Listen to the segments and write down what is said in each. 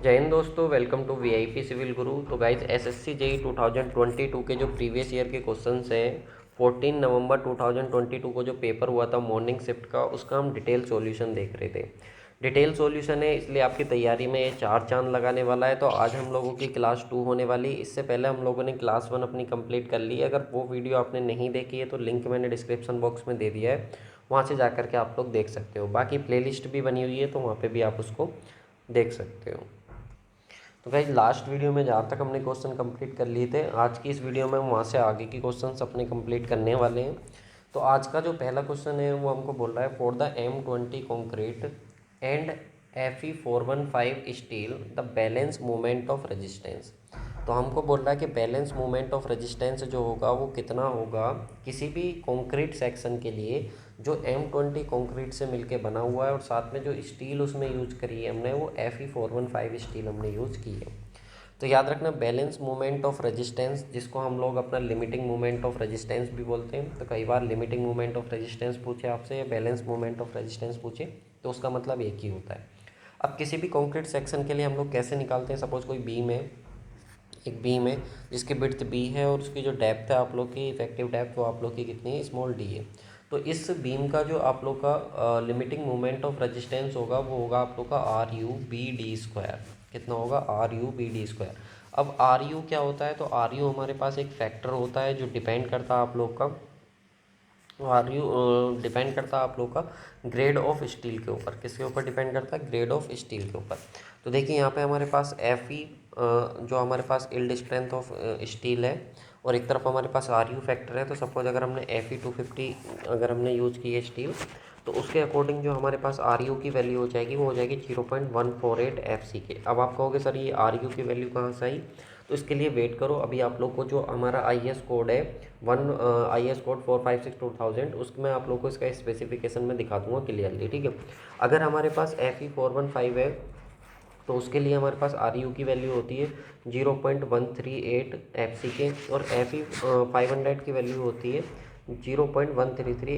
जय हिंद दोस्तों, welcome to VIP civil गुरु। तो गाइज एसएससी जेई 2022 के जो प्रीवियस ईयर के क्वेश्चंस हैं 14 नवंबर 2022 को जो पेपर हुआ था मॉर्निंग शिफ्ट का, उसका हम डिटेल सॉल्यूशन देख रहे थे। डिटेल सॉल्यूशन है इसलिए आपकी तैयारी में ये चार चांद लगाने वाला है। तो आज हम लोगों की क्लास 2 होने वाली। इससे पहले हम लोगों ने क्लास 1 अपनी कंप्लीट कर ली है। अगर वो वीडियो आपने नहीं देखी है तो लिंक मैंने डिस्क्रिप्शन बॉक्स में दे दिया है, वहाँ से जा के आप लोग देख सकते हो। बाकी प्लेलिस्ट भी बनी हुई है तो वहाँ पर भी आप उसको देख सकते हो। तो भाई लास्ट वीडियो में जहाँ तक हमने क्वेश्चन कंप्लीट कर लिए थे, आज की इस वीडियो में हम वहाँ से आगे की क्वेश्चंस अपने कंप्लीट करने वाले हैं। तो आज का जो पहला क्वेश्चन है वो हमको बोल रहा है for the M20 concrete and Fe415 steel the balance moment of resistance. तो हमको बोल रहा है कि बैलेंस मोमेंट ऑफ रेजिस्टेंस जो होगा वो कितना होगा किसी भी कॉन्क्रीट सेक्शन के लिए जो M20 कॉन्क्रीट से मिलके बना हुआ है और साथ में जो स्टील उसमें यूज करी है हमने वो Fe415 स्टील हमने यूज़ की है। तो याद रखना बैलेंस मोमेंट ऑफ रेजिस्टेंस, जिसको हम लोग अपना लिमिटिंग मोमेंट ऑफ रेजिस्टेंस भी बोलते हैं। तो कई बार लिमिटिंग मोमेंट ऑफ रेजिस्टेंस पूछे आपसे या बैलेंस मोमेंट ऑफ रेजिस्टेंस पूछे तो उसका मतलब एक ही होता है। अब किसी भी कॉन्क्रीट सेक्शन के लिए हम लोग कैसे निकालते हैं, सपोज कोई बीम है, एक बीम है जिसकी विड्थ बी है और उसकी जो डेप्थ है आप लोग की इफेक्टिव डेप्थ वो आप लोग की कितनी है, स्मॉल डी है। तो इस बीम का जो आप लोग का लिमिटिंग मोमेंट ऑफ रेजिस्टेंस होगा वो होगा आप लोग का R U B D square. कितना होगा, R U B D square. अब आर यू क्या होता है, तो आर यू हमारे पास एक फैक्टर होता है जो डिपेंड करता है आप लोग का, आर यू डिपेंड करता है आप लोग का ग्रेड ऑफ स्टील के ऊपर। किसके ऊपर डिपेंड करता है, ग्रेड ऑफ स्टील के ऊपर। तो देखिए यहाँ पे हमारे पास एफ ई जो हमारे पास इल्ड स्ट्रेंथ ऑफ स्टील है और एक तरफ हमारे पास आर यू फैक्टर है। तो सपोज अगर हमने Fe250 अगर हमने यूज़ की है स्टील, तो उसके अकॉर्डिंग जो हमारे पास आर यू की वैल्यू हो जाएगी वो हो जाएगी 0.148 FCK। अब आप कहोगे सर ये आर यू की वैल्यू कहाँ से आई, तो इसके लिए वेट करो। अभी आप लोग को जो हमारा आई कोड है आई कोड 456/2000 उसमें आप लोग को इसका स्पेसिफिकेशन में दिखा दूंगा क्लियरली, ठीक है। अगर हमारे पास Fe415 है तो उसके लिए हमारे पास आर यू की वैल्यू होती है 0.138 FCK और Fe500 की वैल्यू होती है 0.133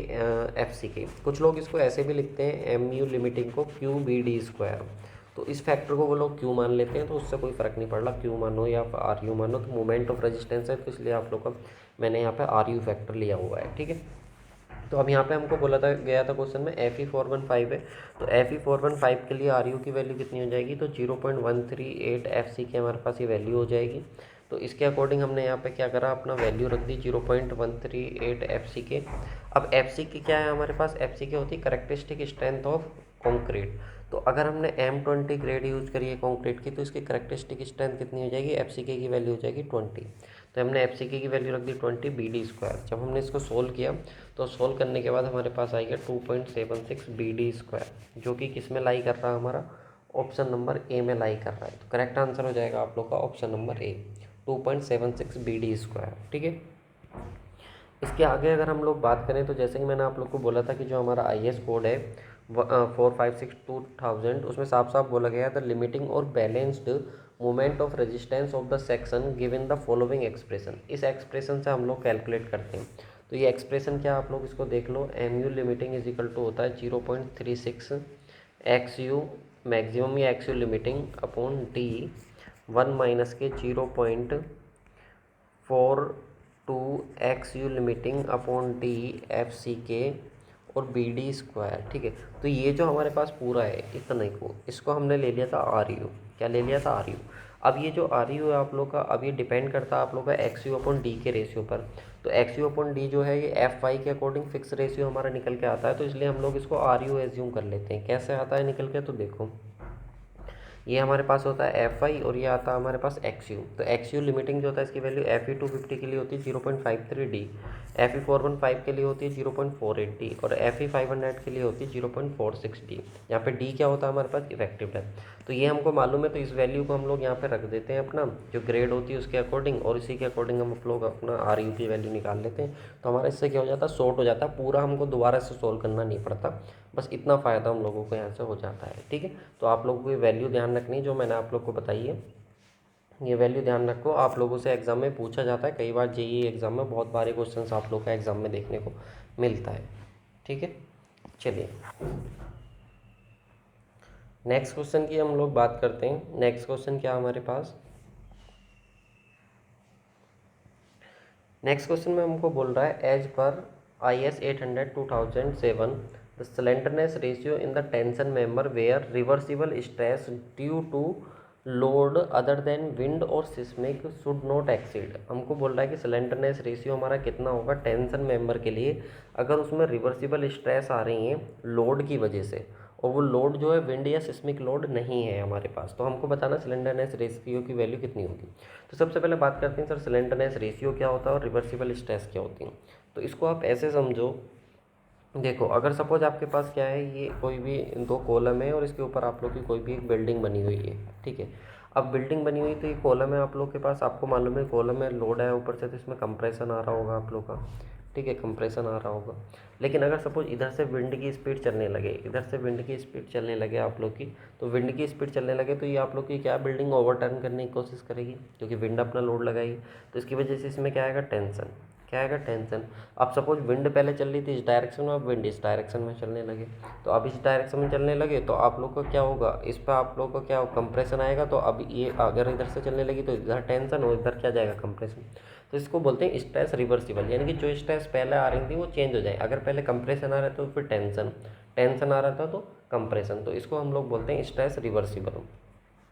FCK। कुछ लोग इसको ऐसे भी लिखते हैं एम यू लिमिटिंग को क्यू बी डी स्क्वायर। तो इस फैक्टर को वो लोग क्यू मान लेते हैं, तो उससे कोई फ़र्क नहीं पड़ रहा क्यू मानो या आर यू मानो। तो मोमेंट ऑफ रेजिस्टेंस है तो इसलिए आप लोग का मैंने यहाँ पे आर यू फैक्टर लिया हुआ है, ठीक है। तो अब यहाँ पे हमको बोला था गया था क्वेश्चन में Fe415 है, तो Fe415 के लिए आर यू की वैल्यू कितनी हो जाएगी, तो 0.138 FCK हमारे पास ये वैल्यू हो जाएगी। तो इसके अकॉर्डिंग हमने यहाँ पे क्या करा, अपना वैल्यू रख दी 0.138 FCK। अब FCK क्या है हमारे पास, FCK होती है करेक्टरिस्टिक स्ट्रेंथ ऑफ कॉन्क्रीट। तो अगर हमने M20 ग्रेड यूज़ करी है कॉन्क्रीट की तो इसकी करेक्टरिस्टिक स्ट्रेंथ कितनी हो जाएगी, FCK की वैल्यू हो जाएगी 20। तो हमने FCK की वैल्यू रख दी 20 BD स्क्वायर। जब हमने इसको सोल्व किया तो सोल्व करने के बाद हमारे पास आएगा 2.76 BD स्क्वायर, जो कि किस में लाई कर रहा है, हमारा ऑप्शन नंबर ए में लाई कर रहा है। तो करेक्ट आंसर हो जाएगा आप लोग का option number A, 2.76 BD square, ठीक है। इसके आगे अगर हम लोग बात करें तो जैसे कि मैंने आप लोग को बोला था कि जो हमारा IS कोड है 456/2000 उसमें साफ साफ बोला गया है द लिमिटिंग और balanced moment of resistance of the section given the following expression. इस एक्सप्रेशन से हम लोग कैलकुलेट करते हैं। तो ये एक्सप्रेशन क्या, आप लोग इसको देख लो, M U limiting is equal to होता है 0.36 एक्स यू मैक्सिमम या X U limiting upon D 1 minus के 0.42 XU limiting upon D FCK और BD स्क्वायर, ठीक है। तो ये जो हमारे पास पूरा है इतना को, इसको हमने ले लिया था आर यू। क्या ले लिया था, आर यू। अब ये जो आर यू है आप लोग का, अब ये डिपेंड करता है आप लोग का XU अपॉन डी के रेशियो पर। तो XU अपॉन डी जो है ये FY के अकॉर्डिंग फिक्स रेशियो हमारा निकल के आता है, तो इसलिए हम लोग इसको आर यू एज्यूम कर लेते हैं। कैसे आता है निकल के, तो देखो ये हमारे पास होता है Fi और ये आता है हमारे पास XU। तो XU लिमिटिंग जो होता है इसकी वैल्यू Fe250 के लिए होती है 0.53D, Fe415 के लिए होती है 0.48D और Fe500 के लिए होती है 0.46D। यहाँ पे D क्या होता है हमारे पास, इफेक्टिव डेप्थ। तो ये हमको मालूम है, तो इस वैल्यू को हम लोग यहाँ पे रख देते हैं अपना जो ग्रेड होती है उसके अकॉर्डिंग, और इसी के अकॉर्डिंग हम लोग अपना आर यू की वैल्यू निकाल लेते हैं। तो हमारा इससे क्या हो जाता है, शॉर्ट हो जाता है, पूरा हमको दोबारा से सोल्व करना नहीं पड़ता। बस इतना फ़ायदा हम लोगों को यहाँ से हो जाता है, ठीक है। तो आप लोगों को ये वैल्यू ध्यान रखनी जो मैंने आप लोग को बताई है, ये वैल्यू ध्यान रखो। आप लोगों से एग्जाम में पूछा जाता है, कई बार जेईई एग्जाम में बहुत बारे क्वेश्चंस आप लोग का एग्जाम में देखने को मिलता है, ठीक है। चलिए नेक्स्ट क्वेश्चन की हम लोग बात करते हैं। नेक्स्ट क्वेश्चन क्या है हमारे पास, नेक्स्ट क्वेश्चन में हमको बोल रहा है as per IS 800 2007 the slenderness ratio in the tension member where reversible stress due to load other than wind और सिस्मिक शुड नॉट एक्सीड। हमको बोल रहा है कि स्लेंडरनेस रेशियो हमारा कितना होगा टेंशन मेंबर के लिए अगर उसमें रिवर्सिबल स्ट्रेस आ रही हैं लोड की वजह से, और वो लोड जो है विंड या सिस्मिक लोड नहीं है हमारे पास, तो हमको बताना स्लेंडरनेस रेशियो की वैल्यू कितनी होगी। तो सबसे पहले बात करते हैं सर स्लेंडरनेस रेशियो क्या होता है और रिवर्सिबल स्ट्रेस क्या होती है। तो इसको आप ऐसे समझो, देखो अगर सपोज आपके पास क्या है, ये कोई भी दो कॉलम है और इसके ऊपर आप लोग की कोई भी एक बिल्डिंग बनी हुई है, ठीक है। अब बिल्डिंग बनी हुई तो ये कॉलम है आप लोग के पास, आपको मालूम है कॉलम में लोड है ऊपर से, तो इसमें कंप्रेशन आ रहा होगा आप लोग का, ठीक है, कंप्रेशन आ रहा होगा। लेकिन अगर सपोज इधर से विंड की स्पीड चलने लगे, इधर से विंड की स्पीड चलने लगे आप लोग की, तो विंड की स्पीड चलने लगे तो ये आप लोग की क्या बिल्डिंग ओवरटर्न करने की कोशिश करेगी, क्योंकि विंड अपना लोड लगाएगी। तो इसकी वजह से इसमें क्या आएगा, टेंशन, क्या आएगा, टेंशन। अब सपोज विंड पहले चल रही थी इस डायरेक्शन में, अब विंड इस डायरेक्शन में चलने लगे, तो अब इस डायरेक्शन में चलने लगे तो आप लोग को क्या होगा, इस पर आप लोग को क्या कंप्रेशन आएगा। तो अब ये अगर इधर से चलने लगी तो इधर टेंशन और इधर क्या जाएगा, कंप्रेशन। तो इसको बोलते हैं स्ट्रेस रिवर्सिबल, यानी कि जो स्ट्रेस पहले आ रही थी वो चेंज हो जाए। अगर पहले कंप्रेशन आ रहा था तो फिर टेंशन, टेंशन आ रहा था तो कंप्रेशन, तो इसको हम लोग बोलते हैं स्ट्रेस रिवर्सिबल।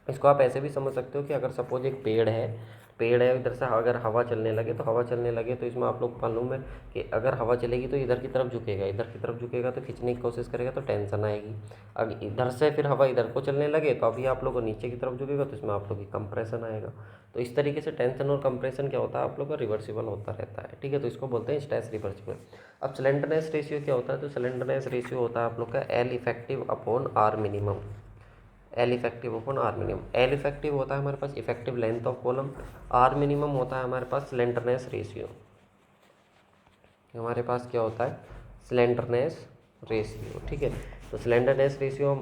इसको आप ऐसे भी समझ सकते हो कि अगर सपोज एक पेड़ है, पेड़ है इधर से अगर हवा चलने लगे तो हवा चलने लगे तो इसमें आप लोग मालूम है कि अगर हवा चलेगी तो इधर की तरफ झुकेगा, इधर की तरफ झुकेगा तो खींचने की कोशिश करेगा तो टेंशन आएगी। अब इधर से फिर हवा इधर को चलने लगे तो अभी आप लोग को नीचे की तरफ झुकेगा तो इसमें आप लोग की कंप्रेशन आएगा। तो इस तरीके से टेंशन और कंप्रेशन क्या होता है आप लोग का रिवर्सिबल होता रहता है, ठीक है। तो इसको बोलते हैं स्ट्रेस रिवर्सिबल। अब स्लेंडरनेस रेशियो क्या होता है, तो स्लेंडरनेस रेशियो होता है आप लोग का L effective upon R minimum, L effective upon R minimum. L effective होता है हमारे पास effective length of column, R minimum होता है हमारे पास स्लेंडरनेस रेशियो। हमारे पास क्या होता है, स्लेंडरनेस रेशियो, ठीक है। तो slenderness ratio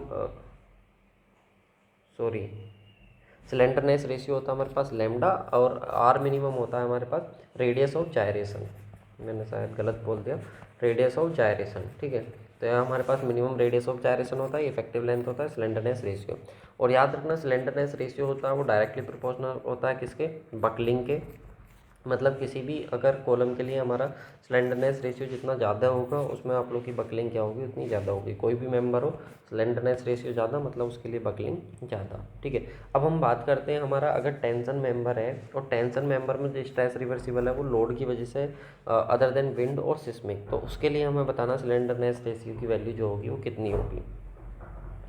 sorry slenderness ratio होता है हमारे पास लैम्डा, और आर मिनिमम होता है हमारे पास रेडियस ऑफ जायरेशन, मैंने शायद गलत बोल दिया, रेडियस ऑफ जायरेशन, ठीक है। तो यह हमारे पास मिनिमम रेडियस ऑफ जायरेशन होता है, इफेक्टिव लेंथ होता है स्लेंडरनेस रेशियो। और याद रखना स्लेंडरनेस रेशियो होता है वो डायरेक्टली प्रोपोर्शनल होता है किसके, बकलिंग के। मतलब किसी भी अगर कॉलम के लिए हमारा स्लेंडरनेस रेशियो जितना ज़्यादा होगा उसमें आप लोग की बकलिंग क्या होगी, उतनी ज़्यादा होगी। कोई भी मेंबर हो स्लेंडरनेस रेशियो ज़्यादा मतलब उसके लिए बकलिंग ज़्यादा, ठीक है। अब हम बात करते हैं हमारा अगर टेंशन मेंबर है और टेंशन मेंबर में जो स्ट्रेस रिवर्सिबल है वो लोड की वजह से अदर देन विंड और सिस्मिक, तो उसके लिए हमें बताना स्लेंडरनेस रेशियो की वैल्यू जो होगी वो कितनी होगी।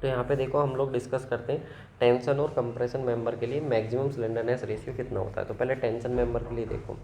तो यहाँ पे देखो हम लोग डिस्कस करते हैं टेंशन और कंप्रेशन मेंबर के लिए मैक्सिमम स्लेंडरनेस रेशियो कितना होता है। तो पहले टेंशन मेंबर के लिए देखो,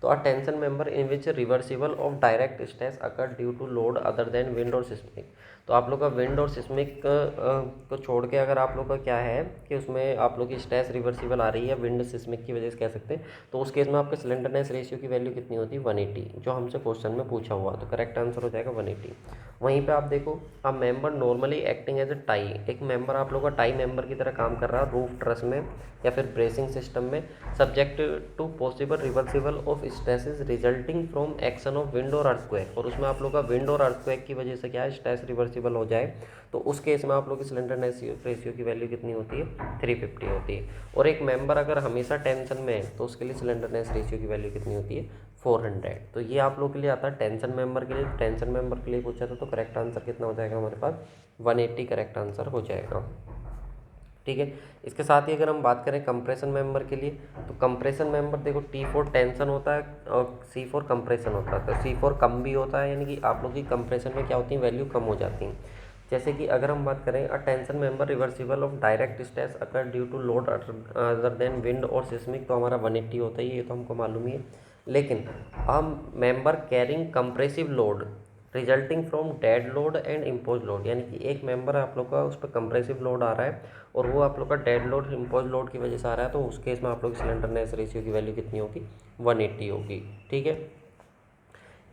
तो a tension member in which reversible of direct stress occur due to load other than wind और सिस्मिक। तो आप लोग का विंड और सिस्मिक को छोड़ के अगर आप लोग का क्या है कि उसमें आप लोग की स्ट्रेस रिवर्सिबल आ रही है विंड सिस्मिक की वजह से कह सकते हैं, तो उस केस में आपके स्लेंडरनेस रेशियो की वैल्यू कितनी होती है, 180, जो हमसे क्वेश्चन में पूछा हुआ। तो करेक्ट आंसर हो जाएगा 180। वहीं पे आप देखो a member normally acting as a tie, एक मेंबर आप लोग का टाई मेंबर की तरह काम कर रहा है रूफ ट्रस में या फिर ब्रेसिंग सिस्टम में, subject to possible reversible of stresses resulting from action of wind और अर्थक्वेक। और उसमें आप लोग का विंड और अर्थक्वेक की वजह से क्या है स्ट्रेस रिवर्सिबल हो जाए, तो उस केस में आप लोग की स्लेंडरनेस रेशियो की वैल्यू कितनी होती है, 350 होती है। और एक मेंबर अगर हमेशा टेंशन में है तो उसके लिए स्लेंडरनेस रेशियो की वैल्यू कितनी होती है, 400। तो ये आप लोग के लिए आता है टेंशन मेंबर के लिए। टेंशन मेंबर के लिए पूछा था तो करेक्ट आंसर कितना हो जाएगा हमारे पास, 180 करेक्ट आंसर हो जाएगा, ठीक है। इसके साथ ही अगर हम बात करें कंप्रेशन मेंबर के लिए, तो कंप्रेशन मेंबर देखो T4 टेंशन होता है और C4 कंप्रेशन होता है। तो C4 कम भी होता है, यानी कि आप लोग की कंप्रेशन में क्या होती है, वैल्यू कम हो जाती है। जैसे कि अगर हम बात करें a tension member reversible of direct stress occur due to load other than wind और सिस्मिक, तो हमारा 180 होता है, ये तो हमको मालूम ही है। लेकिन हम member carrying compressive load resulting from dead load and impose load, यानी कि एक मेंबर आप लोग का उस पर कंप्रेसिव लोड आ रहा है और वो आप लोग का डेड लोड इम्पोज लोड की वजह से आ रहा है, तो उस केस में आप लोग स्लेंडरनेस रेशियो की वैल्यू कितनी होगी, 180 होगी, ठीक है।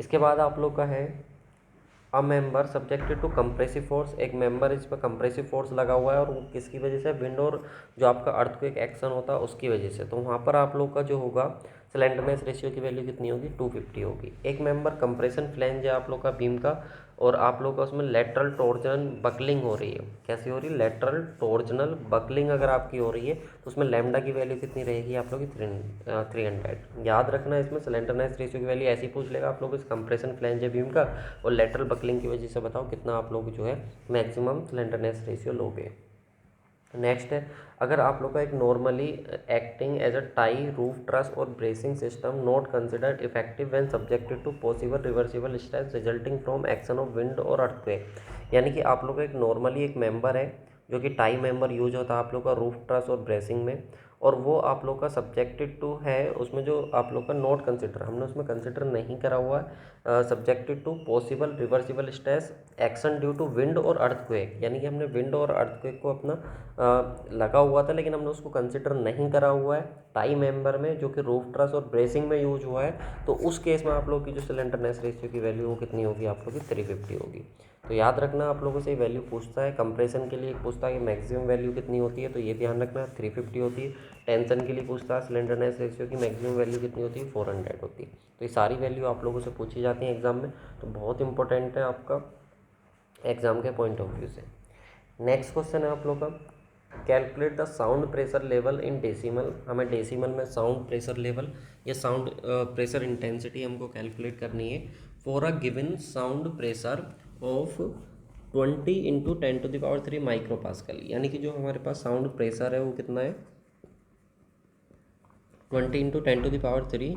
इसके बाद आप लोग का है a member subjected to compressive force, एक मेंबर इस पर कंप्रेसिव फोर्स लगा हुआ है और वो किसकी वजह से, विंड और जो आपका अर्थक्वेक एक्शन होता है उसकी वजह से, तो वहाँ पर आप लोग का जो होगा स्लेंडरनेस रेशियो की वैल्यू कितनी होगी, 250 होगी। एक मेंबर कंप्रेशन फ्लैंज है आप लोग का बीम का और आप लोग का उसमें लेटरल टॉर्जन बकलिंग हो रही है। कैसी हो रही है? लेटरल टॉर्जनल बकलिंग अगर आपकी हो रही है तो उसमें लैम्डा की वैल्यू कितनी रहेगी आप लोग की? 300। याद रखना इसमें स्लेंडरनेस रेशियो की वैल्यू ऐसे ही पूछ लेगा आप लोग इस कंप्रेशन फ्लैंज बीम का, और लेटरल बकलिंग की वजह से बताओ कितना आप लोग जो है मैक्सिमम स्लेंडरनेस रेशियो लोगे। नेक्स्ट है, अगर आप लोग का एक normally acting as a tie roof truss और bracing system not considered effective when subjected to possible reversible stress resulting from action of wind और अर्थक्वेक। यानी कि आप लोग का एक नॉर्मली एक मेंबर है जो कि टाई मेंबर यूज होता है आप लोग का रूफ ट्रस और ब्रेसिंग में, और वो आप लोग का सब्जेक्टेड टू है उसमें जो आप लोग का नॉट कंसिडर, हमने उसमें कंसिडर नहीं करा हुआ है subjected to possible reversible stress action due to wind और अर्थक्वेक। यानी कि हमने विंड और अर्थक्वेक को अपना लगा हुआ था लेकिन हमने उसको कंसिडर नहीं करा हुआ है टाई मेंबर में जो कि रूफ ट्रस और ब्रेसिंग में यूज हुआ है। तो उस केस में आप लोग की जो स्लेंडरनेस रेशियो की वैल्यू वो कितनी होगी आप लोग की? 350 होगी। तो याद रखना आप लोगों से वैल्यू पूछता है, कंप्रेशन के लिए पूछता है कि मैक्सिमम वैल्यू कितनी होती है, तो ये ध्यान रखना 350 होती है। टेंशन के लिए पूछता है स्लेंडरनेस रेशियो की मैक्सिमम वैल्यू कितनी होती है? 400 होती है। तो ये सारी वैल्यू आप लोगों से पूछी जाती हैं एग्जाम में, तो बहुत इंपॉर्टेंट है आपका एग्जाम के पॉइंट ऑफ व्यू से। नेक्स्ट क्वेश्चन है आप लोग का, calculate the sound pressure level in decimal. हमें डेसिमल में साउंड प्रेशर लेवल या साउंड प्रेशर इंटेंसिटी हमको कैलकुलेट करनी है for a given sound pressure of 20 × 10⁻³ micro pascal. यानी कि जो हमारे पास साउंड प्रेशर है वो कितना है? 20 × 10⁻³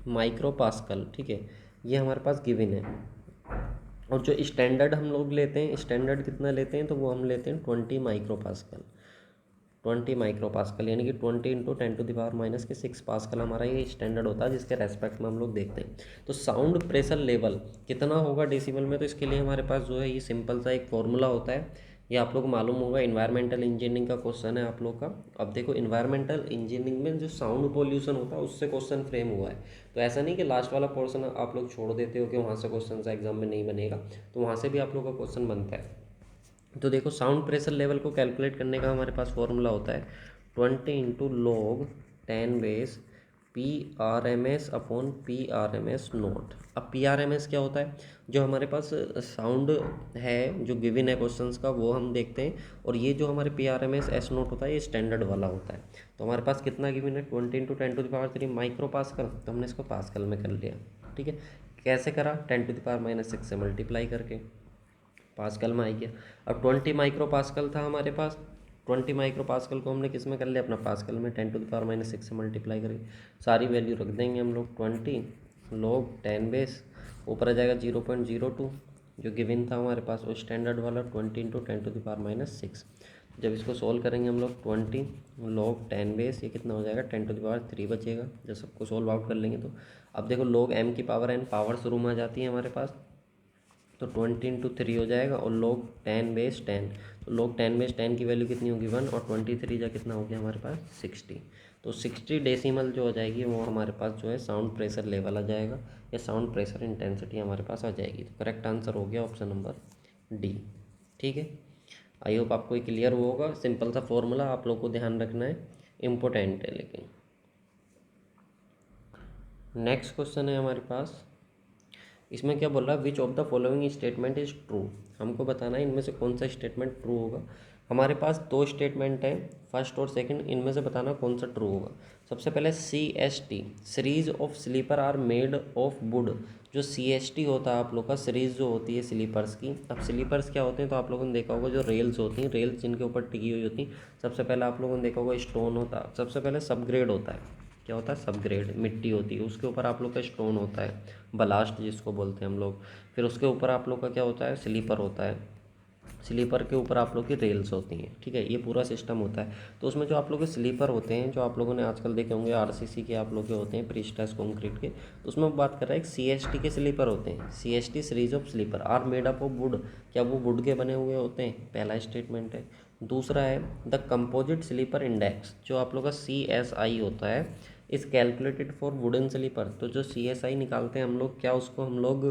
माइक्रो पास्कल। ठीक है, ये हमारे पास गिवन है। और जो स्टैंडर्ड हम लोग लेते हैं, स्टैंडर्ड कितना लेते हैं? तो वो हम लेते हैं 20 माइक्रो पास्कल। 20 माइक्रो पास्कल यानी कि 20 × 10⁻⁻⁶ पास्कल हमारा ये स्टैंडर्ड होता है जिसके रेस्पेक्ट में हम लोग देखते हैं। तो साउंड प्रेशर लेवल कितना होगा डेसिमल में? तो इसके लिए हमारे पास जो है ये सिंपल सा एक फॉर्मूला होता है, ये आप लोग को मालूम होगा। इन्वायरमेंटल इंजीनियरिंग का क्वेश्चन है आप लोग का। अब देखो इन्वायरमेंटल इंजीनियरिंग में जो साउंड पोल्यूशन होता है उससे क्वेश्चन फ्रेम हुआ है, तो ऐसा नहीं कि लास्ट वाला पोर्शन आप लोग छोड़ देते हो कि वहाँ से क्वेश्चन एग्जाम में नहीं बनेगा, तो वहाँ से भी आप लोग का क्वेश्चन बनता है। तो देखो साउंड प्रेशर लेवल को कैलकुलेट करने का हमारे पास फॉर्मूला होता है 20 × log 10⁻⁻ PRMS/PRMS नोट। अब PRMS क्या होता है? जो हमारे पास साउंड है जो गिवन है क्वेश्चंस का वो हम देखते हैं, और ये जो हमारे PRMS S नोट होता है ये स्टैंडर्ड वाला होता है। तो हमारे पास कितना गिवन है? 20 × 10⁻³ माइक्रो पास्कल, तो हमने इसको पास्कल में कर लिया। ठीक है, कैसे करा? 10⁻⁻6 से मल्टीप्लाई करके पास्कल में आ गया। अब 20 माइक्रो पास्कल था हमारे पास, 20 माइक्रो पास्कल को हमने किस में कर लिया? अपना पास्कल में। 10⁻⁻6 से मल्टीप्लाई करके सारी वैल्यू रख देंगे हम लोग। 20 log 10 बेस ऊपर आ जाएगा 0.02 जो गिवन था हमारे पास, वो स्टैंडर्ड वाला 20 × 10⁻⁻6। जब इसको सोल्व करेंगे हम लोग 20 log 10 बेस ये कितना हो जाएगा? 10⁻³ बचेगा जब सबको सोल्व आउट कर लेंगे तो। अब देखो log m की पावर n पावर शुरू में आ जाती है हमारे पास, तो 20 × 3 हो जाएगा, और log 10⁻10 तो log 10⁻10 की वैल्यू कितनी होगी? 1, और 23 जा कितना हो गया हमारे पास? 60। तो 60 डेसिमल जो हो जाएगी वो हमारे पास जो है साउंड प्रेशर लेवल आ जाएगा या साउंड प्रेशर इंटेंसिटी हमारे पास आ जाएगी। तो करेक्ट आंसर हो गया ऑप्शन नंबर डी। ठीक है, आई होप आपको ये क्लियर हुआ होगा। सिंपल सा फॉर्मूला आप लोग को ध्यान रखना है, इम्पोर्टेंट है। लेकिन नेक्स्ट क्वेश्चन है हमारे पास, इसमें क्या बोल रहा है? Which of the following statement is true. हमको बताना है इनमें से कौन सा स्टेटमेंट ट्रू होगा। हमारे पास दो स्टेटमेंट हैं, फर्स्ट और सेकंड, इनमें से बताना कौन सा ट्रू होगा। सबसे पहले CST series of sleeper are made of wood. जो CST होता है आप लोग का, सीरीज जो होती है स्लीपर्स की। अब स्लीपर्स क्या होते हैं? तो आप लोगों ने देखा होगा जो रेल्स होती हैं, रेल्स जिनके ऊपर टिकी हुई होती हैं, सबसे पहले आप लोगों ने देखा होगा स्टोन होता है। सबसे पहले सबग्रेड होता है, क्या होता है? सबग्रेड मिट्टी होती है, उसके ऊपर आप लोग का स्टोन होता है, बलास्ट जिसको बोलते हैं हम लोग। फिर उसके ऊपर आप लोग का क्या होता है? स्लीपर होता है, स्लीपर के ऊपर आप लोग की रेल्स होती हैं। ठीक है, ये पूरा सिस्टम होता है। तो उसमें जो आप लोग के स्लीपर होते हैं, जो आप लोगों ने आजकल देखे होंगे RCC के आप लोग के होते हैं, प्रीस्ट्रेस कंक्रीट के, तो उसमें बात कर रहा है एक CST के स्लीपर होते हैं। CST series of sleeper are made up of wood, क्या वो वुड के बने हुए होते हैं? पहला स्टेटमेंट है। दूसरा है द कंपोजिट स्लीपर इंडेक्स, जो आप लोग का CSI होता है, is calculated for wooden sleeper. तो जो CSI निकालते हैं हम लोग, क्या उसको हम लोग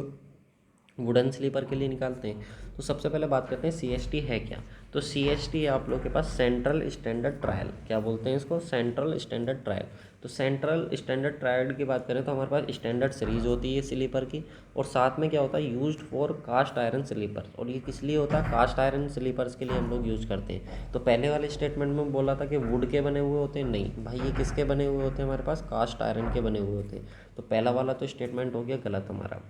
वुडन स्लीपर के लिए निकालते हैं? तो सबसे पहले बात करते हैं CST है क्या। तो CST है आप लोग के पास सेंट्रल स्टैंडर्ड ट्रायल, क्या बोलते हैं इसको, सेंट्रल स्टैंडर्ड ट्रायल। तो सेंट्रल स्टैंडर्ड ट्रायल की बात करें तो हमारे पास स्टैंडर्ड सीरीज होती है स्लीपर की, और साथ में क्या होता है, used for cast iron sleeper. और ये किस लिए होता है, कास्ट आयरन स्लीपर्स के लिए हम लोग यूज़ करते हैं। तो पहले वाले स्टेटमेंट में बोला था कि वुड के बने हुए होते हैं, नहीं भाई, ये किसके बने हुए होते हैं, हमारे पास कास्ट आयरन के बने हुए होते हैं। तो पहला वाला तो स्टेटमेंट हो गया गलत हमारा।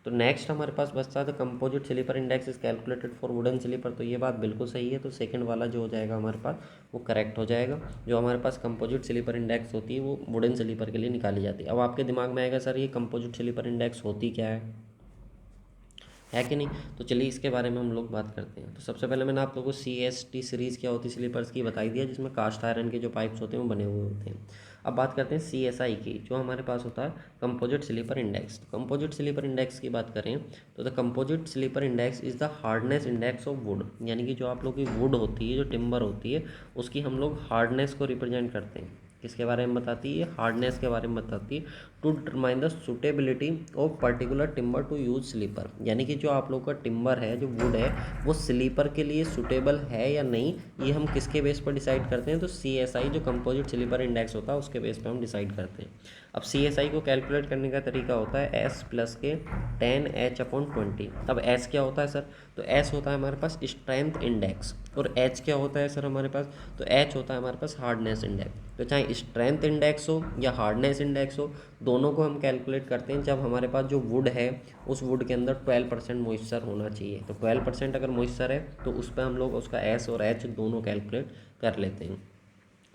तो नेक्स्ट हमारे पास बचता है, तो composite sleeper index is calculated for wooden sleeper, तो ये बात बिल्कुल सही है। तो सेकंड वाला जो हो जाएगा हमारे पास वो करेक्ट हो जाएगा। जो हमारे पास कंपोजिट स्लीपर इंडेक्स होती है वो वुडन स्लीपर के लिए निकाली जाती है। अब आपके दिमाग में आएगा सर ये कंपोजिट स्लीपर इंडेक्स होती क्या है कि नहीं। तो चलिए इसके बारे में हम लोग बात करते हैं। तो सबसे पहले मैंने आप लोगों को CST सीरीज़ क्या होती है स्लीपर्स की बताई दिया, जिसमें कास्ट आयरन के जो पाइप्स होते हैं वो बने हुए होते हैं। अब बात करते हैं CSI की, जो हमारे पास होता है composite sleeper index. Composite sleeper index की बात करें तो the composite sleeper index is the hardness index of wood, यानी कि जो आप लोग की वुड होती है, जो टिम्बर होती है, उसकी हम लोग हार्डनेस को रिप्रेजेंट करते हैं। किसके बारे में बताती है, हार्डनेस के बारे में बताती है। To determine the suitability of particular timber to use sleeper, यानी कि जो आप लोग का टिम्बर है, जो वुड है, वो स्लीपर के लिए सुटेबल है या नहीं, ये हम किसके बेस पर डिसाइड करते हैं, तो CSI जो कंपोजिट स्लीपर इंडेक्स होता है उसके बेस पर हम डिसाइड करते हैं। अब CSI को कैलकुलेट करने का तरीका होता है S प्लस के 10H/20। अब S क्या होता है सर, तो S होता है हमारे पास स्ट्रेंथ इंडेक्स, और H क्या होता है सर हमारे पास, तो H होता है हमारे पास हार्डनेस इंडेक्स। तो चाहे स्ट्रेंथ इंडेक्स हो या हार्डनेस इंडेक्स हो, दोनों को हम कैलकुलेट करते हैं जब हमारे पास जो वुड है उस वुड के अंदर 12% मॉइस्चर होना चाहिए। तो 12% अगर मॉइस्चर है तो उस पर हम लोग उसका S और H दोनों कैलकुलेट कर लेते हैं।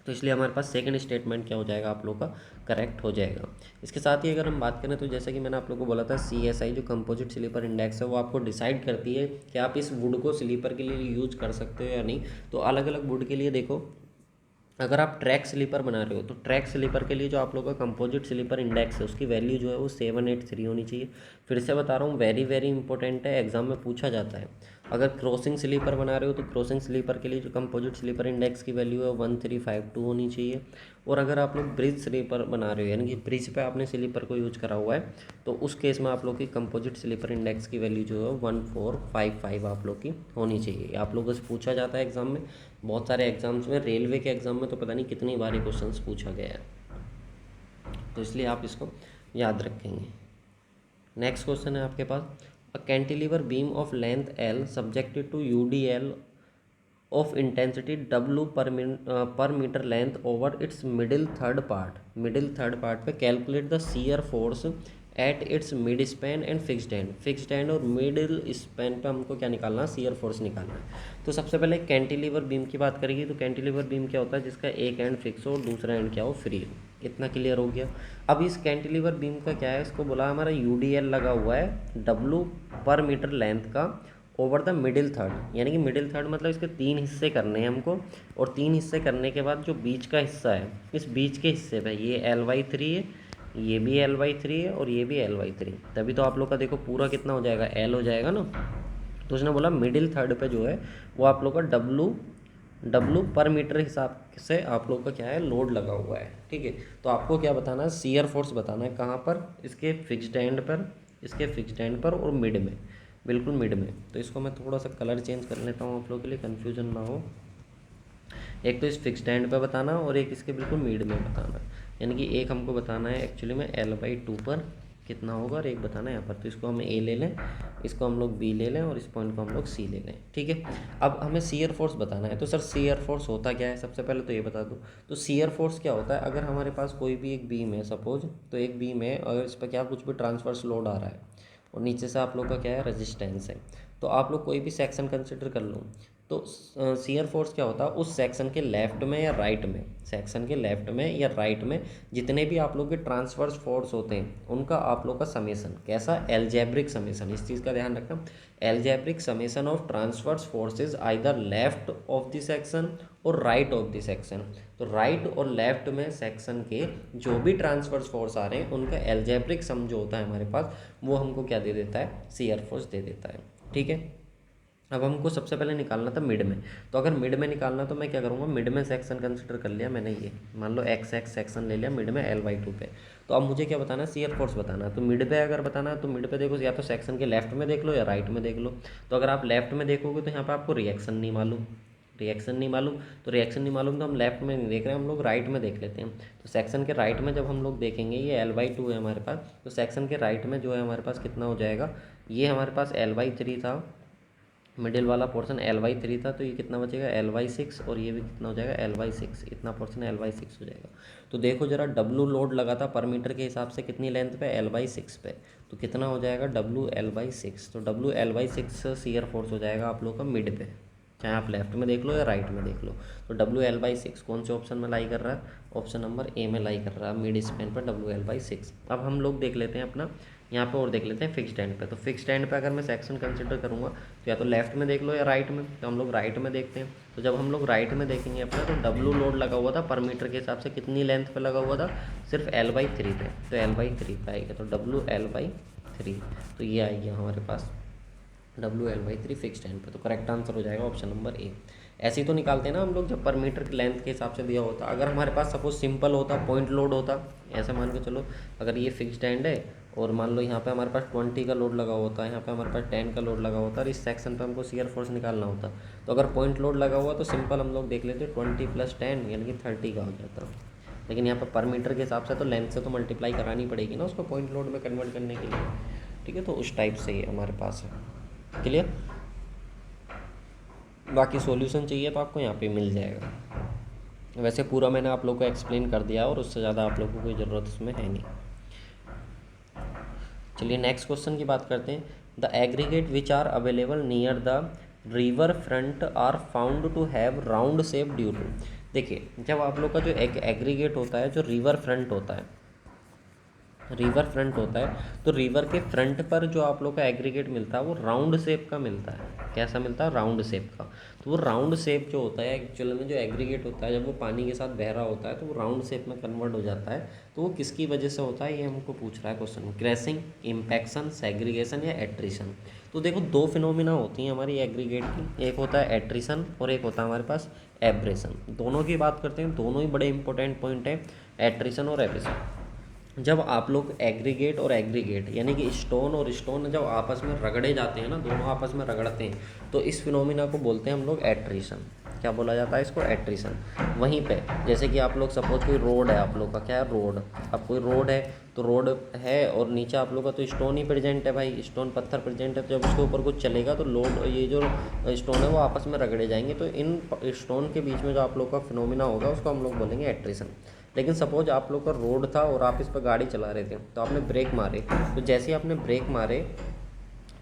तो इसलिए हमारे पास सेकंड स्टेटमेंट क्या हो जाएगा, आप लोग का करेक्ट हो जाएगा। इसके साथ ही अगर हम बात करें तो जैसे कि मैंने आप लोग को बोला था, CSI जो कंपोजिट स्लीपर इंडेक्स है वो आपको डिसाइड करती है कि आप इस वुड को स्लीपर के लिए यूज कर सकते हो या नहीं। तो अलग अलग वुड के लिए देखो, अगर आप ट्रैक स्लीपर बना रहे हो तो ट्रैक स्लीपर के लिए जो आप लोगों का कंपोजिट स्लीपर इंडेक्स है उसकी वैल्यू जो है वो 783 होनी चाहिए। फिर से बता रहा हूँ, वेरी वेरी इंपॉर्टेंट है, एग्जाम में पूछा जाता है। अगर क्रॉसिंग स्लीपर बना रहे हो तो क्रॉसिंग स्लीपर के लिए जो कंपोजिट स्लीपर इंडेक्स की वैल्यू है 1352 होनी चाहिए। और अगर आप लोग ब्रिज स्लीपर बना रहे हो, यानी कि ब्रिज पे आपने स्लीपर को यूज करा हुआ है, तो उस केस में आप लोग की कंपोजिट स्लीपर इंडेक्स की वैल्यू जो है 1455 आप लोग की होनी चाहिए। आप लोगों से पूछा जाता है एग्जाम में, बहुत सारे एग्जाम्स में, रेलवे के एग्जाम में तो पता नहीं कितनी बार ये क्वेश्चंस पूछा गया है, तो इसलिए आप इसको याद रखेंगे। नेक्स्ट क्वेश्चन है आपके पास, a cantilever beam of length L subjected to UDL of intensity W per metre length over its middle third part पे calculate the shear force at its mid span and fixed end और middle span पे हमको क्या निकालना है, shear force निकालना है। तो सबसे पहले कैंटिलीवर बीम की बात करेंगे। तो कैंटिलीवर बीम क्या होता है, जिसका एक एंड फिक्स हो और दूसरा एंड क्या हो, फ्री हो। इतना क्लियर हो गया। अब इस कैंटिलीवर बीम का क्या है, इसको बोला हमारा UDL लगा हुआ है W पर मीटर लेंथ का ओवर द मिडिल थर्ड, यानी कि मिडिल थर्ड मतलब इसके 3 हिस्से करने हैं हमको, और 3 हिस्से करने के बाद जो बीच का हिस्सा है, इस बीच के हिस्से पे ये L/3 है, ये भी L/3 है और ये भी L/3, तभी तो आप लोग का देखो पूरा कितना हो जाएगा, L हो जाएगा ना। तो उसने बोला मिडिल थर्ड पे जो है वो आप लोग का W पर मीटर हिसाब से आप लोग का क्या है, लोड लगा हुआ है, ठीक है। तो आपको क्या बताना है, शियर फोर्स बताना है, कहाँ पर, इसके फिक्स्ड एंड पर और मिड में, बिल्कुल मिड में। तो इसको मैं थोड़ा सा कलर चेंज कर लेता हूँ आप लोगों के लिए कन्फ्यूजन ना हो। एक तो इस फिक्स्ड एंड पे बताना और एक इसके बिल्कुल मिड में बताना, यानी कि एक हमको बताना है एक्चुअली में L/2 पर कितना होगा, और एक बताना है यहाँ पर। तो इसको हम A ले लें, इसको हम लोग B ले लें और इस पॉइंट को हम लोग C ले लें, ठीक है। अब हमें शियर फोर्स बताना है। तो सर शियर फोर्स होता क्या है, सबसे पहले तो ये बता दूँ। तो शियर फोर्स क्या होता है, अगर हमारे पास कोई भी एक बीम है सपोज, तो एक बीम है और इस पर क्या कुछ भी ट्रांसवर्स लोड आ रहा है और नीचे से आप लोग का क्या है, रेजिस्टेंस है, तो आप लोग कोई भी सेक्शन कंसिडर कर लो। तो शियर फोर्स क्या होता है, उस सेक्शन के लेफ्ट में या राइट में, जितने भी आप लोग के ट्रांसवर्स फोर्स होते हैं उनका आप लोग का समेसन, कैसा, एल्जेब्रिक समेसन, इस चीज़ का ध्यान रखना, algebraic summation of transverse forces either left of the section और राइट ऑफ द सेक्शन। तो राइट और लेफ्ट में सेक्शन के जो भी ट्रांसवर्स फोर्स आ रहे हैं उनका एल्जेब्रिक सम जो होता है हमारे पास, वो हमको क्या दे देता है, शियर फोर्स दे देता है, ठीक है। अब हमको सबसे पहले निकालना था मिड में। तो अगर मिड में निकालना तो मैं क्या करूँगा, मिड में सेक्शन कंसिडर कर लिया मैंने, ये मान लो XX सेक्शन ले लिया मिड में L/2 पे। तो अब मुझे क्या बताना है, शियर फोर्स बताना है। तो मिड पे अगर बताना है तो मिड पे देखो, या तो सेक्शन के लेफ्ट में देख लो या राइट में देख लो। तो अगर आप लेफ्ट में देखोगे तो यहाँ पर आपको रिएक्शन नहीं मालूम, रिएक्शन नहीं मालूम, तो रिएक्शन नहीं मालूम तो हम लेफ्ट में नहीं देख रहे हैं, हम लोग राइट में देख लेते हैं। तो सेक्शन के राइट में जब हम लोग देखेंगे ये L/2 है हमारे पास, तो सेक्शन के राइट में जो है हमारे पास कितना हो जाएगा, ये हमारे पास L/3 था, मिडिल वाला पोर्शन L/3 था, तो ये कितना बचेगा L/6, और ये भी कितना हो जाएगा L/6, इतना पोर्शन L/6 हो जाएगा। तो देखो जरा W लोड लगा था पर मीटर के हिसाब से कितनी लेंथ पे, L/6 पे, तो कितना हो जाएगा W L/6, तो W L/6 शियर फोर्स हो जाएगा आप लोग का मिड पे, चाहे आप लेफ्ट में देख लो या राइट में देख लो। तो W L/6 कौन से ऑप्शन में लाई कर रहा है, ऑप्शन नंबर ए में लाई कर रहा है, मिड स्पैन पर W L/6। अब हम लोग देख लेते हैं अपना यहाँ पे और देख लेते हैं फिक्स्ड एंड पे। तो फिक्स्ड एंड पे अगर मैं सेक्शन कंसिडर करूँगा तो या तो लेफ्ट में देख लो या राइट में, तो हम लोग राइट में देखते हैं। तो जब हम लोग राइट में देखेंगे अपना, तो W लोड लगा हुआ था पर मीटर के हिसाब से कितनी लेंथ पे लगा हुआ था, सिर्फ L/3 पे, तो L/3 पे आएगा, तो W L/3, तो ये आएगी हमारे पास W L/3 फिक्स्ड एंड पे। तो करेक्ट आंसर हो जाएगा ऑप्शन नंबर ए। ऐसे ही तो निकालते हैं ना हम लोग जब पर मीटर की लेंथ के हिसाब से दिया होता। अगर हमारे पास सपोज सिंपल होता, पॉइंट लोड होता, ऐसा मान के चलो अगर ये फिक्स्ड एंड है और मान लो यहाँ पे हमारे पास 20 का लोड लगा होता है, यहाँ पे हमारे पास 10 का लोड लगा होता है, और इस सेक्शन पे हमको शियर फोर्स निकालना होता। तो अगर पॉइंट लोड लगा हुआ तो सिंपल हम लोग देख लेते 20 + 10 यानी कि 30 का हो जाता। लेकिन यहाँ पे पर मीटर के हिसाब से तो लेंथ से तो मल्टीप्लाई करानी पड़ेगी ना उसको पॉइंट लोड में कन्वर्ट करने के लिए, ठीक है। तो उस टाइप से ही हमारे पास है, क्लियर। बाकी सॉल्यूशन चाहिए तो आपको यहाँ पे मिल जाएगा। वैसे पूरा मैंने आप लोग को एक्सप्लेन कर दिया और उससे ज़्यादा आप लोगों को कोई ज़रूरत उसमें है नहीं। चलिए नेक्स्ट क्वेश्चन की बात करते हैं। The aggregate which are available near the river front are found to have round shape due to. देखिए जब आप लोग का जो एक एग्रीगेट होता है, जो रिवर फ्रंट होता है, रिवर फ्रंट होता है, तो रिवर के फ्रंट पर जो आप लोग का एग्रीगेट मिलता है वो राउंड शेप का मिलता है। कैसा मिलता है, राउंड शेप का। तो वो राउंड शेप जो होता है एक्चुअल में, जो एग्रीगेट होता है जब वो पानी के साथ बह रहा होता है तो वो राउंड शेप में कन्वर्ट हो जाता है। तो वो किसकी वजह से होता है, ये हमको पूछ रहा है क्वेश्चन। क्रैशिंग, इम्पैक्शन, सेग्रीगेशन या एट्रिशन। तो देखो दो फिनोमिना होती हैं हमारी एग्रीगेट की, एक होता है एट्रिशन और एक होता है हमारे पास एब्रेशन। दोनों की बात करते हैं, दोनों ही बड़े इंपॉर्टेंट पॉइंट है, एट्रिशन और एब्रेशन। जब आप लोग एग्रीगेट और एग्रीगेट यानी कि स्टोन और स्टोन जब आपस में रगड़े जाते हैं ना, दोनों आपस में रगड़ते हैं, तो इस फिनोमिना को बोलते हैं हम लोग एट्रिशन। क्या बोला जाता है इसको, एट्रिशन। वहीं पे जैसे कि आप लोग सपोज कोई रोड है, आप लोग का क्या है, रोड। अब कोई रोड है तो रोड है और नीचे आप लोग का तो स्टोन ही प्रेजेंट है भाई, स्टोन पत्थर प्रेजेंट है। तो जब उसके ऊपर कुछ चलेगा तो लोड, ये जो स्टोन है वो आपस में रगड़े जाएंगे। तो इन स्टोन के बीच में जो आप लोग का फिनोमिना होगा उसको हम लोग बोलेंगे एट्रिशन। लेकिन सपोज आप लोग का रोड था और आप इस पर गाड़ी चला रहे थे, तो आपने ब्रेक मारे, तो जैसे ही आपने ब्रेक मारे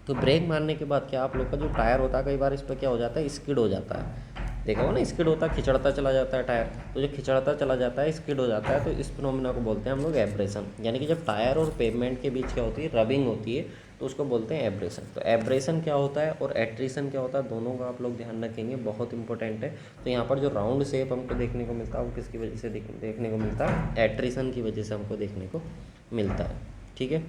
तो ब्रेक मारने के बाद क्या आप लोग का जो टायर होता है कई बार इस पर क्या हो जाता है, स्किड हो जाता है। देखा हो ना, स्किड होता है, खिंचड़ता चला जाता है टायर। तो जो खिंचड़ता चला जाता है, स्किड हो जाता है, तो इस फिनोमिना को बोलते हैं हम लोग एब्रेशन। यानी कि जब टायर और पेवमेंट के बीच क्या होती है, रबिंग होती है, तो उसको बोलते हैं एब्रेशन। तो एब्रेशन क्या होता है और एट्रिशन क्या होता है, दोनों का आप लोग ध्यान रखेंगे, बहुत इंपॉर्टेंट है। तो यहाँ पर जो राउंड शेप हमको देखने को मिलता है वो किसकी वजह से देखने को मिलता है, एट्रिशन की वजह से हमको देखने को मिलता है, ठीक है।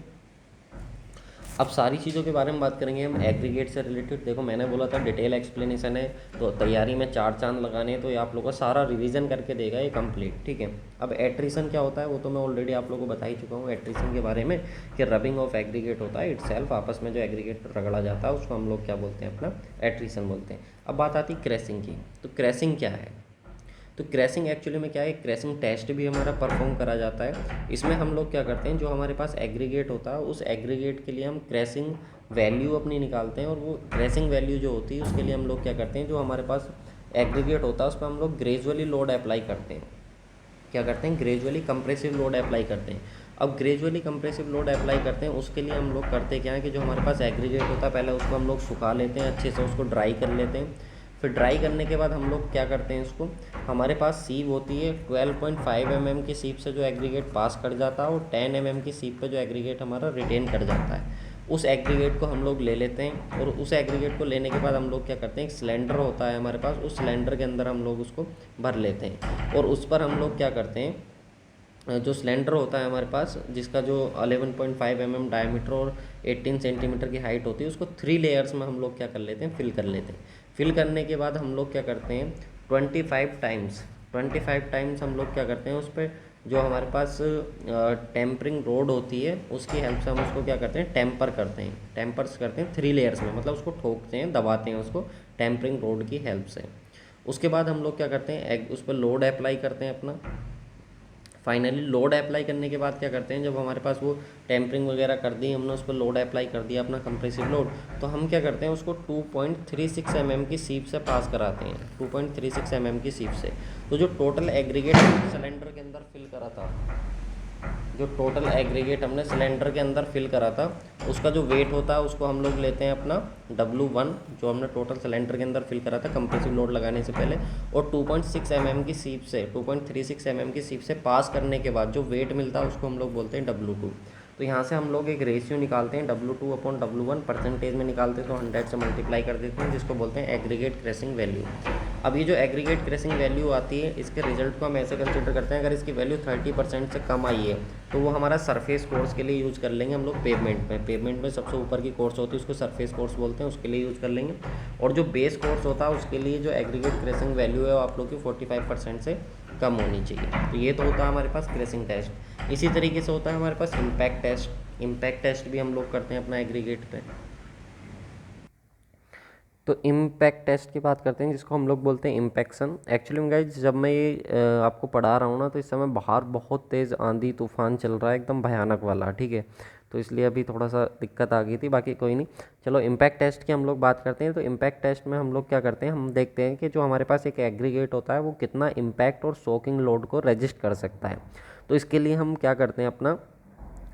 अब सारी चीज़ों के बारे में बात करेंगे हम एग्रीगेट से रिलेटेड। देखो मैंने बोला था डिटेल एक्सप्लेनेशन है, तो तैयारी में 4 चांद लगाने हैं, तो ये आप लोगों का सारा रिवीजन करके देगा ये कंप्लीट, ठीक है। अब एट्रिशन क्या होता है वो तो मैं ऑलरेडी आप लोगों को बता ही चुका हूँ एट्रिशन के बारे में, कि रबिंग ऑफ एग्रीगेट होता है इटसेल्फ, आपस में जो एग्रीगेट रगड़ा जाता है उसको हम लोग क्या बोलते हैं, अपना एट्रिशन बोलते हैं। अब बात आती है क्रैशिंग की। तो क्रैशिंग क्या है, तो क्रैशिंग एक्चुअली में क्या है, क्रैशिंग टेस्ट भी हमारा परफॉर्म करा जाता है। इसमें हम लोग क्या करते हैं, जो हमारे पास एग्रीगेट होता है उस एग्रीगेट के लिए हम क्रैशिंग वैल्यू अपनी निकालते हैं, और वो क्रैशिंग वैल्यू जो होती है उसके लिए हम लोग क्या करते हैं, जो हमारे पास एग्रीगेट होता है उस पर हम लोग ग्रेजुअली लोड अप्लाई करते हैं। क्या करते हैं, ग्रेजुअली कंप्रेसिव लोड अप्लाई करते हैं। अब ग्रेजुअली कंप्रेसिव लोड अप्लाई करते हैं, उसके लिए हम लोग करते क्या है कि जो हमारे पास एग्रीगेट होता है पहले उसको हम लोग सुखा लेते हैं अच्छे से, उसको ड्राई कर लेते हैं। फिर ड्राई करने के बाद हम लोग क्या करते हैं, इसको हमारे पास सीव होती है 12.5 mm की सीप से जो एग्रीगेट पास कर जाता है, और 10 mm की सीप पे जो एग्रीगेट हमारा रिटेन कर जाता है, उस एग्रीगेट को हम लोग ले लेते हैं। और उस एग्रीगेट को लेने के बाद हम लोग क्या करते हैं, एक सिलेंडर होता है हमारे पास, उस सिलेंडर के अंदर हम लोग उसको भर लेते हैं। और उस पर हम लोग क्या करते हैं, जो सिलेंडर होता है हमारे पास जिसका जो 11.5 mm डायमीटर और 18 सेंटीमीटर की हाइट होती है, उसको 3 लेयर्स में हम लोग क्या कर लेते हैं, फिल कर लेते हैं। फिल करने के बाद हम लोग क्या करते हैं, 25 टाइम्स हम लोग क्या करते हैं, उस पर जो हमारे पास टेम्परिंग रोड होती है उसकी हेल्प से हम उसको क्या करते हैं, टेम्पर्स करते हैं 3 लेयर्स में, मतलब उसको ठोकते हैं, दबाते हैं उसको टेम्परिंग रोड की हेल्प से। उसके बाद हम लोग क्या करते हैं, उस पर लोड अप्लाई करते हैं अपना। फाइनली लोड अप्लाई करने के बाद क्या करते हैं, जब हमारे पास वो टेम्परिंग वगैरह कर दी हमने, उस पर लोड अप्लाई कर दिया अपना कंप्रेसिव लोड, तो हम क्या करते हैं उसको 2.36 mm की सीप से पास कराते हैं, 2.36 mm की सीप से। तो जो टोटल एग्रीगेट सिलेंडर के अंदर फिल करा था, जो टोटल एग्रीगेट हमने सिलेंडर के अंदर फिल करा था, उसका जो वेट होता है उसको हम लोग लेते हैं अपना W1, जो हमने टोटल सिलेंडर के अंदर फिल करा था कंप्रेसिव लोड लगाने से पहले, और 2.6 mm की सीप से, 2.36 mm की सीप से पास करने के बाद जो वेट मिलता है उसको हम लोग बोलते हैं W2। तो यहाँ से हम लोग एक रेशियो निकालते हैं, W2/W1 परसेंटेज में निकालते हैं, तो 100 से मल्टीप्लाई कर देते हैं, जिसको बोलते हैं एग्रीगेट क्रेसिंग वैल्यू। अब ये जो एग्रीगेट क्रेसिंग वैल्यू आती है, इसके रिजल्ट को हम ऐसे कंसिडर करते हैं, अगर इसकी वैल्यू 30% से कम आई है तो वो हमारा सरफेस कोर्स के लिए यूज़ कर लेंगे हम लोग। पेवमेंट में सबसे ऊपर की कोर्स होती है उसको सरफेस कोर्स बोलते हैं, उसके लिए यूज़ कर लेंगे। और जो बेस कोर्स होता है उसके लिए जो एग्रीगेट क्रेसिंग वैल्यू है वो आप लोग की 45% से कम होनी चाहिए। तो ये तो होता है हमारे पास क्रेसिंग टेस्ट। इसी तरीके से होता है हमारे पास इम्पैक्ट टेस्ट। इम्पैक्ट टेस्ट भी हम लोग करते हैं अपना एग्रीगेट पे। तो इम्पैक्ट टेस्ट की बात करते हैं, जिसको हम लोग बोलते हैं इम्पैक्शन। एक्चुअली में गाइस जब मैं ये आपको पढ़ा रहा हूँ ना, तो इस समय बाहर बहुत तेज़ आंधी तूफान चल रहा है, एकदम भयानक वाला, ठीक है। तो इसलिए अभी थोड़ा सा दिक्कत आ गई थी, बाकी कोई नहीं। चलो इम्पैक्ट टेस्ट की हम लोग बात करते हैं। तो इम्पैक्ट टेस्ट में हम लोग क्या करते हैं, हम देखते हैं कि जो हमारे पास एक एग्रीगेट होता है वो कितना इम्पैक्ट और सोकिंग लोड को रजिस्ट कर सकता है। तो इसके लिए हम क्या करते हैं, अपना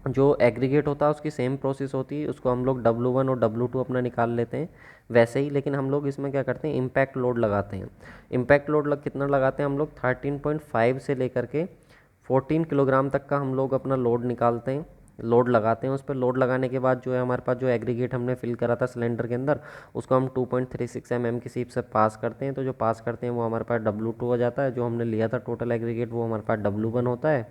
जो एग्रीगेट होता है उसकी सेम प्रोसेस होती है, उसको हम लोग W1 और W2 अपना निकाल लेते हैं वैसे ही, लेकिन हम लोग इसमें क्या करते हैं, इम्पैक्ट लोड लगाते हैं। इम्पैक्ट लोड कितना लगाते हैं हम लोग, 13.5 से लेकर के 14 किलोग्राम तक का हम लोग अपना लोड निकालते हैं, लोड लगाते हैं। उस पर लोड लगाने के बाद जो है हमारे पास जो एग्रीगेट हमने फिल करा था सिलेंडर के अंदर, उसको हम 2.36 mm की सीप से पास करते हैं। तो जो पास करते हैं वो हमारे पास W2 हो जाता है, जो हमने लिया था टोटल एग्रीगेट वो हमारे पास W1 होता है।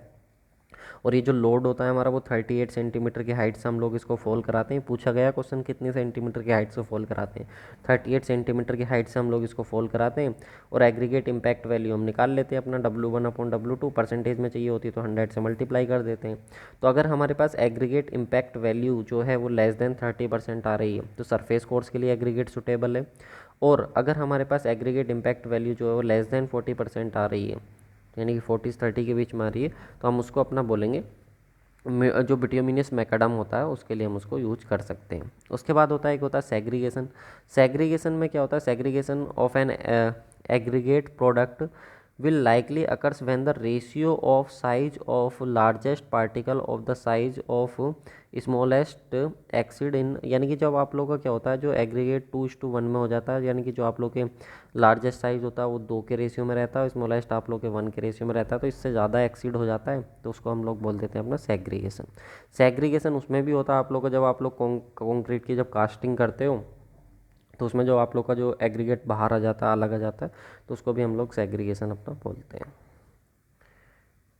और ये जो लोड होता है हमारा वो 38 सेंटीमीटर की हाइट से हम लोग इसको फॉल कराते हैं। पूछा गया क्वेश्चन कितने सेंटीमीटर की हाइट से फॉल कराते हैं, 38 सेंटीमीटर की हाइट से हम लोग इसको फॉल कराते हैं। और एग्रीगेट इम्पैक्ट वैल्यू हम निकाल लेते हैं अपना W1/W2, परसेंटेज में चाहिए होती है तो 100 से मल्टीप्लाई कर देते हैं। तो अगर हमारे पास एग्रीगेट इम्पैक्ट वैल्यू जो है वो लेस देन 30% आ रही है तो सरफेस कोर्स के लिए एग्रीगेट सुटेबल है। और अगर हमारे पास एग्रीगेट इम्पैक्ट वैल्यू जो है वो लेस देन 40% आ रही है, यानी कि 40 से 30 के बीच में आ रही है, तो हम उसको अपना बोलेंगे जो बिट्यूमिनस मैकाडम होता है उसके लिए हम उसको यूज कर सकते हैं। उसके बाद होता है, एक होता है सेग्रीगेशन। सेग्रीगेशन में क्या होता है, segregation of an aggregate product will likely occurs when the ratio of size of largest particle of the size of smallest exceed in, यानी कि जब आप लोगों का क्या होता है, जो एग्रीगेट 2:1 में हो जाता है, यानी कि जो आप लोग के लार्जेस्ट साइज होता है वो 2 के रेशियो में रहता है, स्मॉलेस्ट आप लोग के 1 के रेशियो में रहता है, तो इससे ज़्यादा एक्सीड हो जाता है तो उसको हम लोग बोल देते हैं अपना सेग्रीगेशन। सेग्रीगेशन उसमें भी होता है आप लोग का, जब आप लोग कॉन्क्रीट की जब कास्टिंग करते हो तो उसमें जो आप लोग का जो एग्रीगेट बाहर आ जाता है, अलग आ जाता है, तो उसको भी हम लोग सेग्रीगेशन अपना बोलते हैं,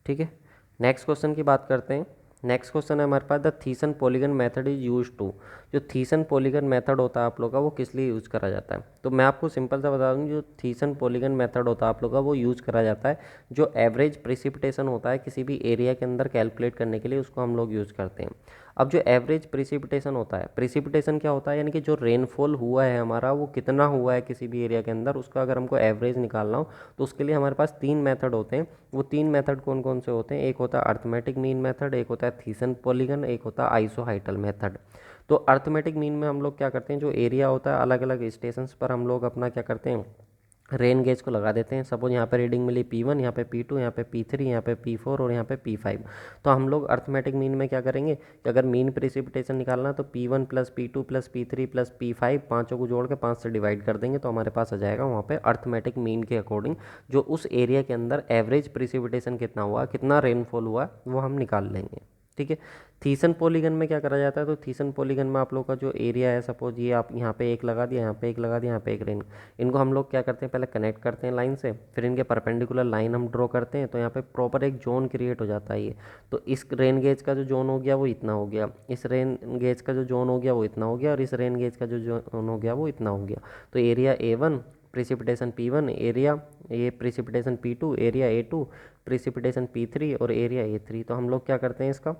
ठीक है। नेक्स्ट क्वेश्चन की बात करते हैं। नेक्स्ट क्वेश्चन है हमारे पास, the Thiessen polygon method is use to. जो थीसन पॉलीगन मेथड होता है आप लोग का वो किस लिए यूज़ करा जाता है, तो मैं आपको सिंपल सा बता दूँ, जो थीसन पॉलीगन मेथड होता है आप लोग का वो यूज़ करा जाता है जो एवरेज प्रिसिपिटेशन होता है किसी भी एरिया के अंदर कैलकुलेट करने के लिए, उसको हम लोग यूज़ करते हैं। अब जो एवरेज प्रिसिपिटेशन होता है, प्रिसिपिटेशन क्या होता है, यानी कि जो रेनफॉल हुआ है हमारा वो कितना हुआ है किसी भी एरिया के अंदर, उसका अगर हमको एवरेज निकालना हो तो उसके लिए हमारे पास 3 मेथड होते हैं। वो 3 मेथड कौन कौन से होते हैं, एक होता है अर्थमेटिक मीन मेथड, एक होता है थीसन पॉलीगन, एक होता है आइसोहाइटल मेथड। तो अर्थमेटिक मीन में हम लोग क्या करते हैं, जो एरिया होता है अलग अलग स्टेशंस पर हम लोग अपना क्या करते हैं, रेन गेज को लगा देते हैं। सपोज यहाँ पे रीडिंग मिली P1, यहाँ पे P2, यहाँ पे P3, यहाँ पे P4 और यहाँ पे P5। तो हम लोग अर्थमेटिक मीन में क्या करेंगे कि अगर मीन प्रिसिपिटेशन निकालना तो P1 plus P2 plus P3 plus P5 पाँचों को जोड़ के 5 से डिवाइड कर देंगे तो हमारे पास आ जाएगा वहाँ पे अर्थमेटिक मीन के अकॉर्डिंग जो उस एरिया के अंदर एवरेज प्रिसिपिटेशन कितना हुआ, कितना रेनफॉल हुआ, वो हम निकाल लेंगे, ठीक है। थीसन पॉलीगन में क्या करा जाता है, तो थीसन पॉलीगन में आप लोग का जो एरिया है, सपोज ये आप यहाँ पे एक लगा दिया, यहाँ पे एक लगा दिया, यहाँ पे एक रेन, इनको हम लोग क्या करते हैं, पहले कनेक्ट करते हैं लाइन से, फिर इनके परपेंडिकुलर लाइन हम ड्रॉ करते हैं, तो यहाँ पे प्रॉपर एक जोन क्रिएट हो जाता है ये। तो इस रेन गेज का जो जोन हो गया वो इतना हो गया, इस रेन गेज का जो जोन हो गया वो इतना हो गया, और इस रेन गेज का जो जोन हो गया वो इतना हो गया। तो area A1, precipitation P1, area ये precipitation P2, area A2, precipitation P3 और एरिया A3। तो हम लोग क्या करते हैं इसका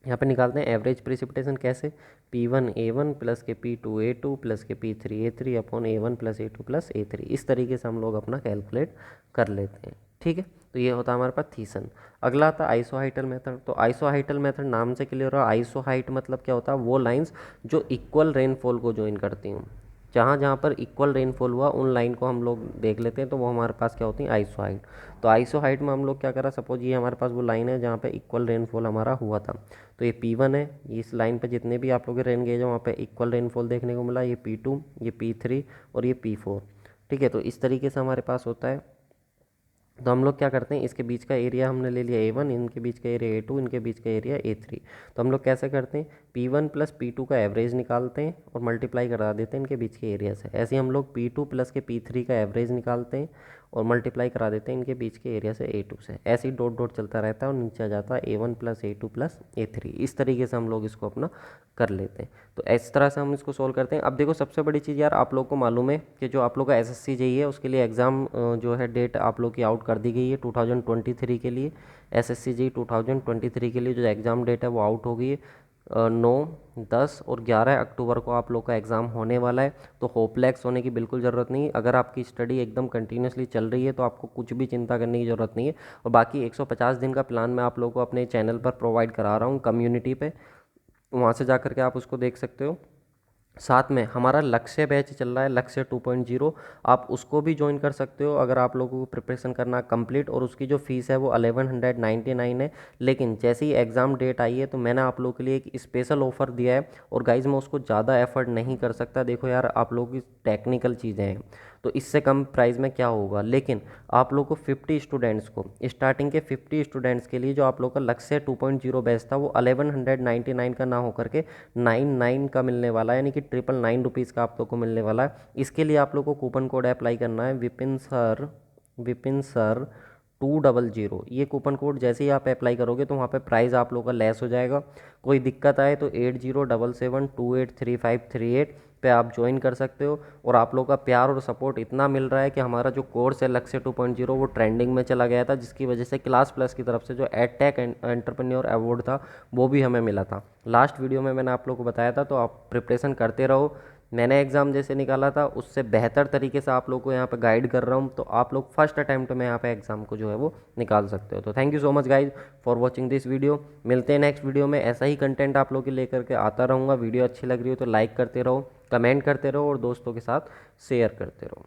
यहाँ पे निकालते हैं एवरेज प्रिसिपिटेशन कैसे, P1 A1 प्लस के P2 A2 प्लस के P3 A3 upon A1 plus A2 plus A3, इस तरीके से हम लोग अपना कैलकुलेट कर लेते हैं। ठीक है, तो ये होता है हमारे पास थीसन। अगला आता है आइसोहाइटल मेथड। तो आइसोहाइटल मेथड नाम से क्लियर हो, आइसोहाइट मतलब क्या होता है, वो लाइंस जो इक्वल रेनफॉल को ज्वाइन करती हूँ। जहाँ जहाँ पर इक्वल रेनफॉल हुआ उन लाइन को हम लोग देख लेते हैं, तो वो हमारे पास क्या होती है, आइसोहाइट। तो आइसोहाइट में हम लोग क्या करा, सपोज ये हमारे पास वो लाइन है जहाँ पे इक्वल रेनफॉल हमारा हुआ था। तो ये P1 है, इस लाइन पे जितने भी आप लोग के रेन गेज है वहाँ पे इक्वल रेनफॉल देखने को मिला। ये P2, ये P3 और ये P4। ठीक है, तो इस तरीके से हमारे पास होता है। तो हम लोग क्या करते हैं, इसके बीच का एरिया हमने ले लिया A1, इनके बीच का एरिया A2, इनके बीच का एरिया A3। तो हम लोग कैसे करते हैं, P1 प्लस P2 का एवरेज निकालते हैं और मल्टीप्लाई करा देते हैं इनके बीच के एरिया से। ऐसे ही हम लोग P2 प्लस के P3 का एवरेज निकालते हैं और मल्टीप्लाई करा देते हैं इनके बीच के एरिया से A2 से। ऐसे ही डॉट डॉट चलता रहता है और नीचे आ जाता है A1 plus A2 plus A3। इस तरीके से हम लोग इसको अपना कर लेते हैं। तो इस तरह से हम इसको सोल्व करते हैं। अब देखो सबसे बड़ी चीज़ यार, आप लोग को मालूम है कि जो आप लोग का SSC JEE है उसके लिए एग्ज़ाम जो है डेट आप लोग की आउट कर दी गई है 2023 के लिए। SSC JEE 2023 के लिए जो एग्ज़ाम डेट है वो आउट हो गई है। 9, 10 और 11 अक्टूबर को आप लोग का एग्ज़ाम होने वाला है। तो होपलेस होने की बिल्कुल ज़रूरत नहीं है। अगर आपकी स्टडी एकदम कंटिन्यूसली चल रही है तो आपको कुछ भी चिंता करने की ज़रूरत नहीं है। और बाकी 150 दिन का प्लान मैं आप लोगों को अपने चैनल पर प्रोवाइड करा रहा हूँ कम्युनिटी पे, वहाँ से जा कर के आप उसको देख सकते हो। साथ में हमारा लक्ष्य बैच चल रहा है, लक्ष्य 2.0, आप उसको भी ज्वाइन कर सकते हो अगर आप लोगों को प्रिपरेशन करना कंप्लीट। और उसकी जो फीस है वो 1199 है। लेकिन जैसे ही एग्ज़ाम डेट आई है तो मैंने आप लोगों के लिए एक स्पेशल ऑफर दिया है। और गाइज मैं उसको ज़्यादा एफर्ट नहीं कर सकता, देखो यार आप लोगों की टेक्निकल चीज़ें हैं तो इससे कम प्राइस में क्या होगा। लेकिन आप लोग को 50 स्टूडेंट्स को, स्टार्टिंग के 50 स्टूडेंट्स के लिए जो आप लोग का लक्ष्य 2.0 बैच था वो 1199 का ना होकर के 99 का मिलने वाला है, यानी कि 999 का आप लोग को मिलने वाला है। इसके लिए आप लोग को कूपन कोड अप्लाई करना है, विपिन सर 200। ये कूपन कोड जैसे ही आप अप्लाई करोगे तो वहाँ पे प्राइस आप लोगों का लेस हो जाएगा। कोई दिक्कत आए तो 8077283538 पे आप ज्वाइन कर सकते हो। और आप लोगों का प्यार और सपोर्ट इतना मिल रहा है कि हमारा जो कोर्स है लक्ष्य 2.0 वो ट्रेंडिंग में चला गया था, जिसकी वजह से क्लास प्लस की तरफ से जो एडटेक एंटरप्रेन्योर अवार्ड था वो भी हमें मिला था। लास्ट वीडियो में मैंने आप लोग को बताया था, तो आप प्रिपरेशन करते रहो। मैंने एग्ज़ाम जैसे निकाला था उससे बेहतर तरीके से आप लोग को यहाँ पे गाइड कर रहा हूँ, तो आप लोग फर्स्ट अटैम्प्ट में यहाँ पे एग्ज़ाम को जो है वो निकाल सकते हो। तो thank you so much guys for watching this video. मिलते हैं नेक्स्ट वीडियो में, ऐसा ही कंटेंट आप लोग के लेकर के आता रहूँगा। वीडियो अच्छी लग रही हो तो लाइक करते रहो, कमेंट करते रहो और दोस्तों के साथ शेयर करते रहो।